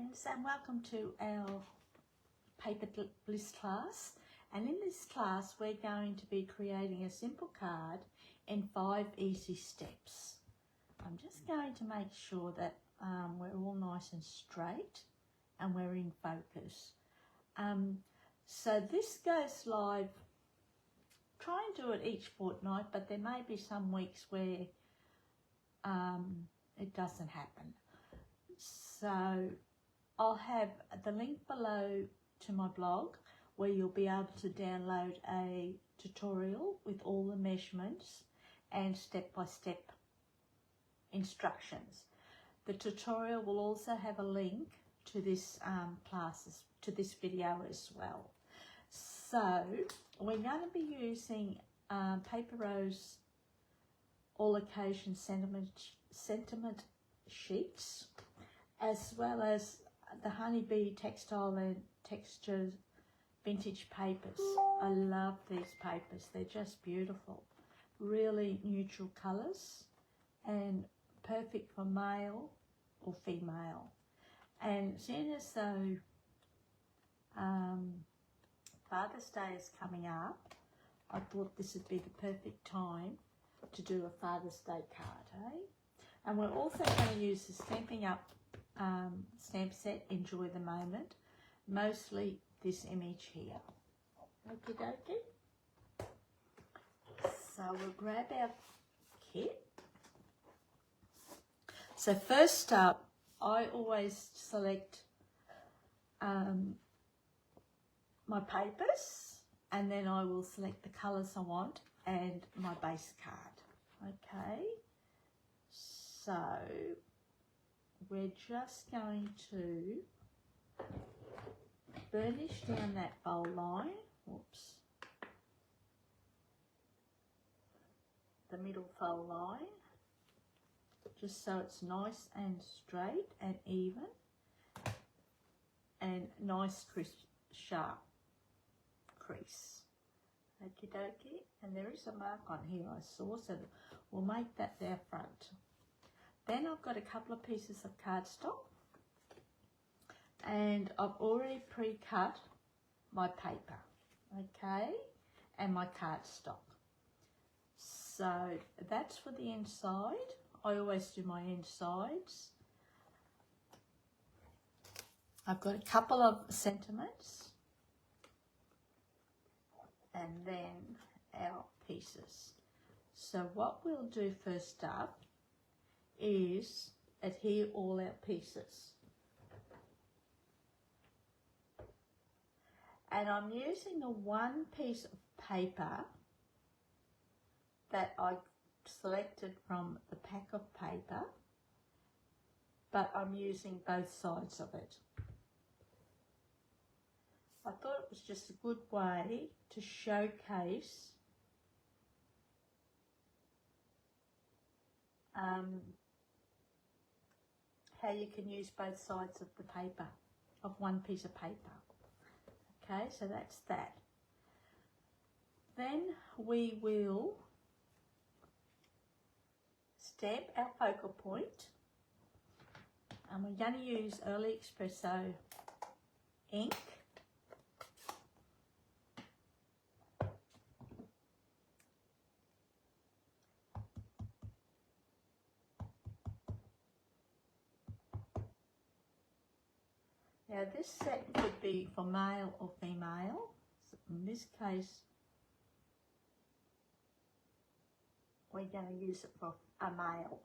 friends, and welcome to our Paper Bliss class. And in this class we're going to be creating a simple card in 5 easy steps. I'm just going to make sure that we're all nice and straight and we're in focus. So this goes live, try and do it each fortnight, but there may be some weeks where it doesn't happen. So I'll have the link below to my blog where you'll be able to download a tutorial with all the measurements and step-by-step instructions. The tutorial will also have a link to this to this video as well. So we're going to be using Paper Rose all occasion sentiment sheets, as well as the Honeybee textile and textures vintage papers. I love these papers, they're just beautiful, really neutral colours and perfect for male or female. And seeing as though Father's Day is coming up, I thought this would be the perfect time to do a Father's Day card, eh? And we're also going to use the Stamping Up stamp set, Enjoy the Moment, mostly this image here. Okie dokie. So we'll grab our kit. So first up, I always select my papers, and then I will select the colours I want and my base card. Okay, so we're just going to burnish down that fold line, whoops, the middle fold line, just so it's nice and straight and even and nice crisp sharp crease. Okie dokie, and there is a mark on here I saw, so we'll make that their front. Then I've got a couple of pieces of cardstock, and I've already pre-cut my paper, okay, and my cardstock. So that's for the inside. I always do my insides. I've got a couple of sentiments, and then our pieces. So what we'll do first up is adhere all our pieces. And I'm using the one piece of paper that I selected from the pack of paper, but I'm using both sides of it. I thought it was just a good way to showcase how you can use both sides of the paper, of one piece of paper. Okay, so that's that. Then we will stamp our focal point, and we're going to use Early Espresso ink. Now this set could be for male or female. In this case, we're going to use it for a male.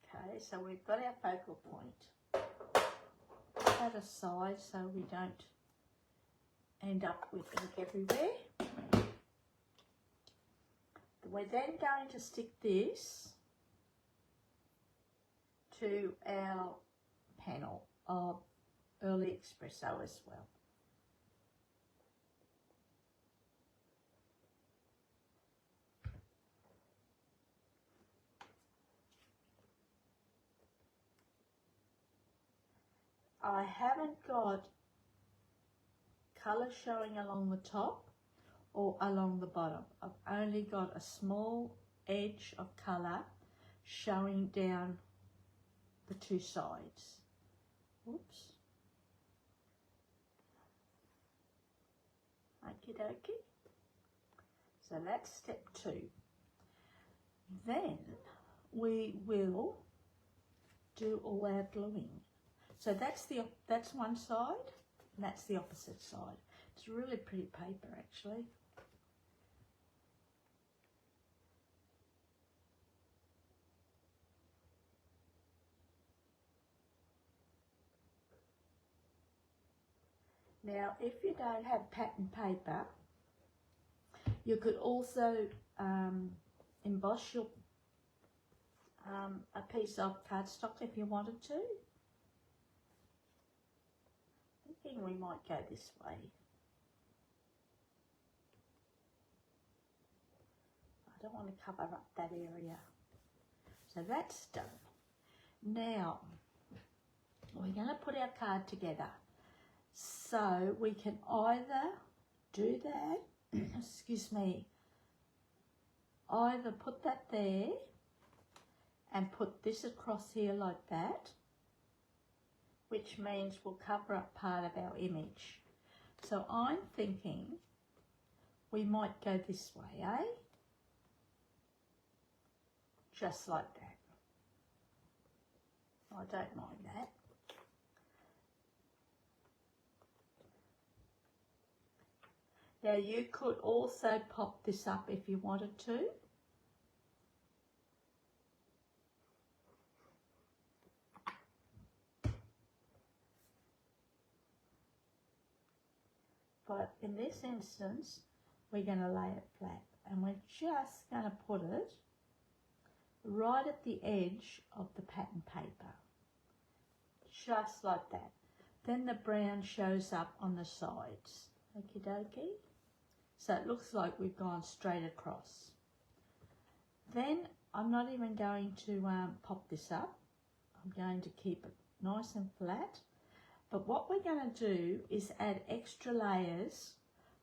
Okay, so we've got our focal point. Put that aside so we don't end up with ink everywhere. We're then going to stick this to our panel of Early Espresso as well. I haven't got colour showing along the top or along the bottom. I've only got a small edge of colour showing down the two sides. Oops. Okie dokie. So that's step 2. Then we will do all our gluing. So that's one side, and that's the opposite side. It's really pretty paper actually. Now, if you don't have pattern paper, you could also emboss your a piece of cardstock if you wanted to. I'm thinking we might go this way. I don't want to cover up that area. So that's done. Now, we're going to put our card together. So we can either do that, excuse me, either put that there and put this across here like that, which means we'll cover up part of our image. So I'm thinking we might go this way, eh? Just like that. I don't mind that. Now you could also pop this up if you wanted to. But in this instance, we're going to lay it flat, and we're just going to put it right at the edge of the pattern paper. Just like that. Then the brown shows up on the sides. Okie dokie. So it looks like we've gone straight across. Then I'm not even going to pop this up. I'm going to keep it nice and flat. But what we're going to do is add extra layers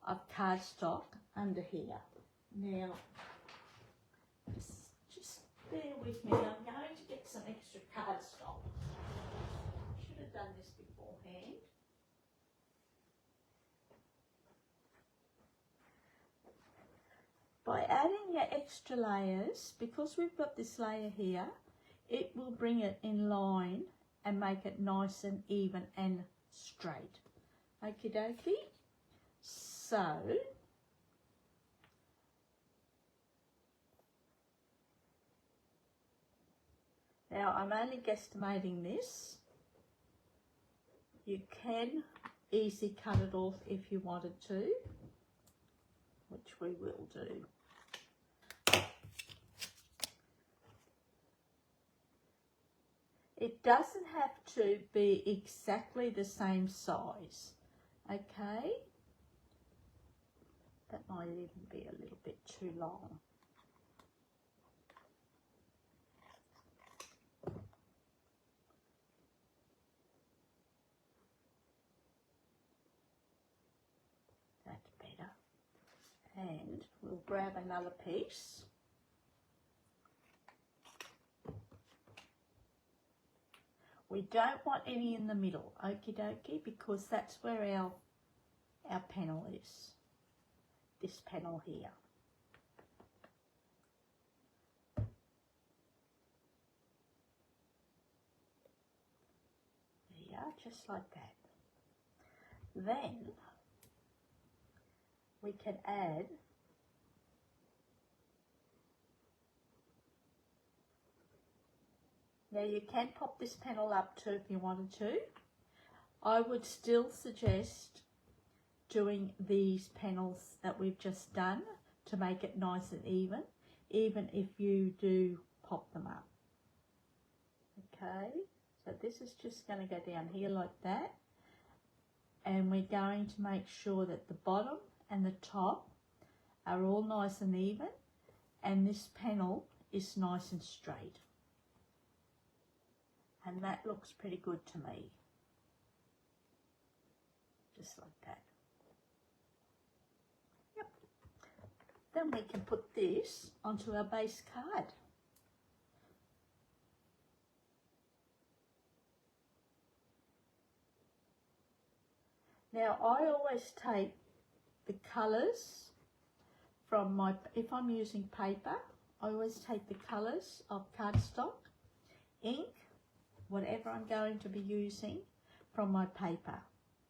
of cardstock under here. Now, just bear with me. I'm going to get some extra cardstock. Should have done this beforehand. By adding your extra layers, because we've got this layer here, it will bring it in line and make it nice and even and straight. Okie dokie. So, now I'm only guesstimating this. You can easy cut it off if you wanted to, which we will do. It doesn't have to be exactly the same size, okay? That might even be a little bit too long. That's better. And we'll grab another piece. We don't want any in the middle, okie dokie, because that's where our panel is. This panel here. There you are, just like that. Then we can add now you can pop this panel up too if you wanted to. I would still suggest doing these panels that we've just done to make it nice and even if you do pop them up. Okay, so this is just going to go down here like that, and we're going to make sure that the bottom and the top are all nice and even, and this panel is nice and straight. And that looks pretty good to me. Just like that. Yep. Then we can put this onto our base card. Now I always take the colours from my, if I'm using paper, I always take the colours of cardstock, ink, whatever I'm going to be using from my paper.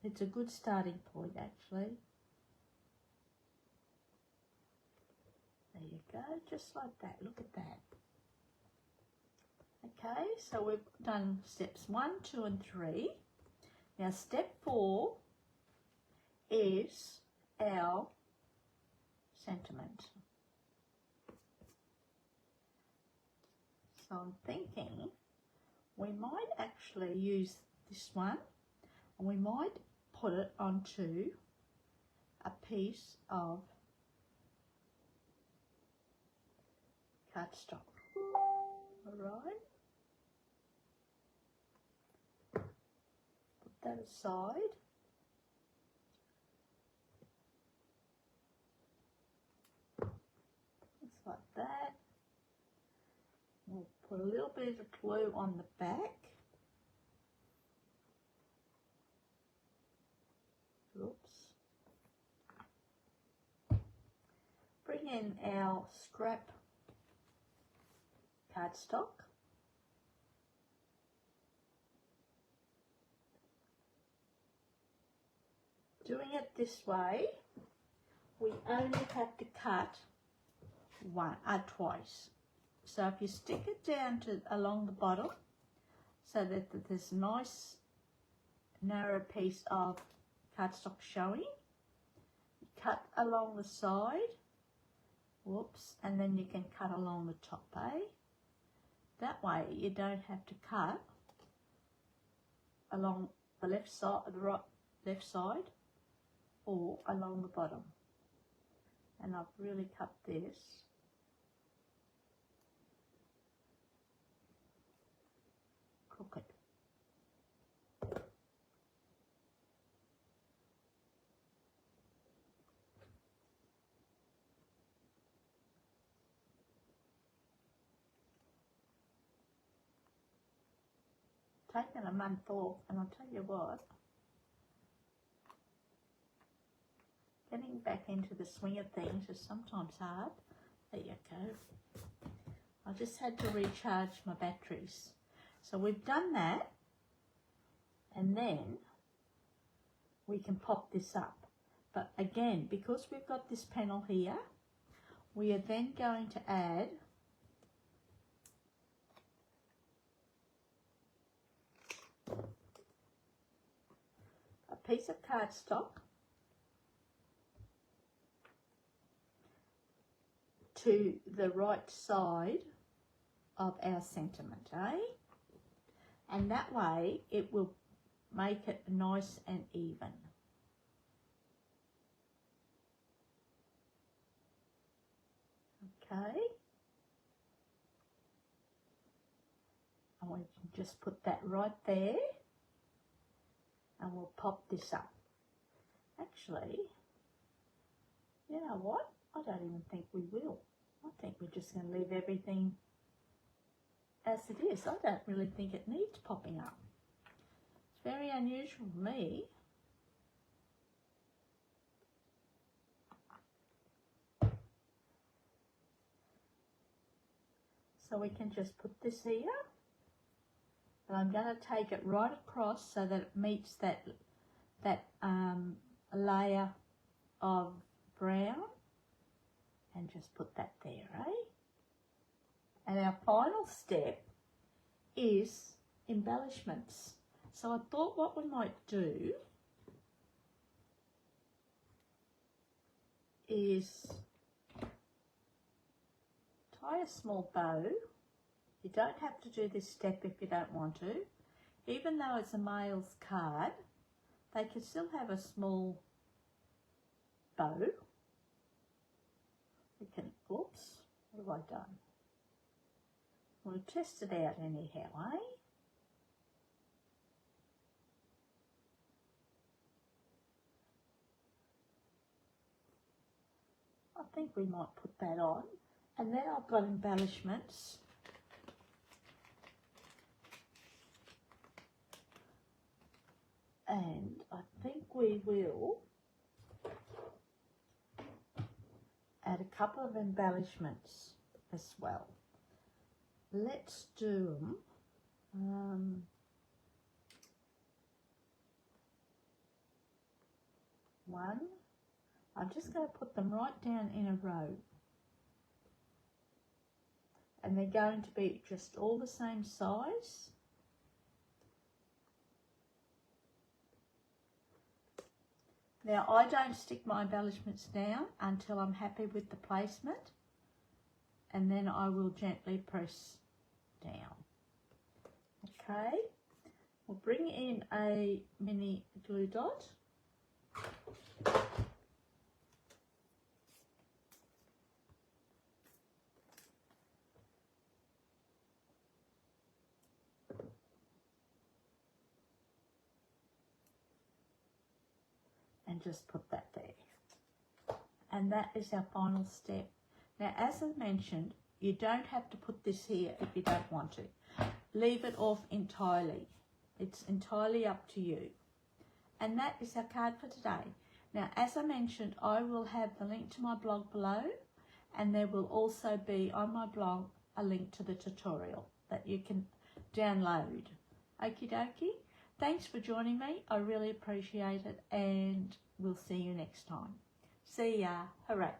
It's a good starting point actually. There you go, just like that, look at that. Okay, so we've done steps 1, 2 and 3. Now step 4 is our sentiment. So I'm thinking we might actually use this one and we might put it onto a piece of cardstock. All right. Put that aside. Just like that. We'll put a little bit of glue on the back. Oops. Bring in our scrap cardstock. Doing it this way, we only have to cut twice. So if you stick it down to along the bottom, so that there's a nice narrow piece of cardstock showing, cut along the side, whoops, and then you can cut along the top, eh? That way you don't have to cut along the left side, left side, or along the bottom. And I've really cut this. Crooked. Taken a month off, and I'll tell you what, getting back into the swing of things is sometimes hard. There you go. I just had to recharge my batteries. So we've done that, and then we can pop this up. But again, because we've got this panel here, we are then going to add a piece of cardstock to the right side of our sentiment, eh? And that way it will make it nice and even. Okay. And we can just put that right there, and we'll pop this up. Actually, you know what? I don't even think we will. I think we're just going to leave everything as it is. I don't really think it needs popping up. It's very unusual for me. So we can just put this here. And I'm going to take it right across so that it meets that layer of brown, and just put that there, eh? And our final step is embellishments. So I thought what we might do is tie a small bow. You don't have to do this step if you don't want to. Even though it's a male's card, they can still have a small bow. We can, oops, what have I done? We'll test it out anyhow, eh? I think we might put that on. And then I've got embellishments. And I think we will add a couple of embellishments as well. Let's do them. One. I'm just going to put them right down in a row. And they're going to be just all the same size. Now, I don't stick my embellishments down until I'm happy with the placement, and then I will gently press down. Okay, we'll bring in a mini glue dot. And just put that there. And that is our final step. Now, as I mentioned, you don't have to put this here if you don't want to. Leave it off entirely. It's entirely up to you. And that is our card for today. Now, as I mentioned, I will have the link to my blog below, and there will also be on my blog a link to the tutorial that you can download. Okie dokie. Thanks for joining me. I really appreciate it, and we'll see you next time. See ya. Hooray.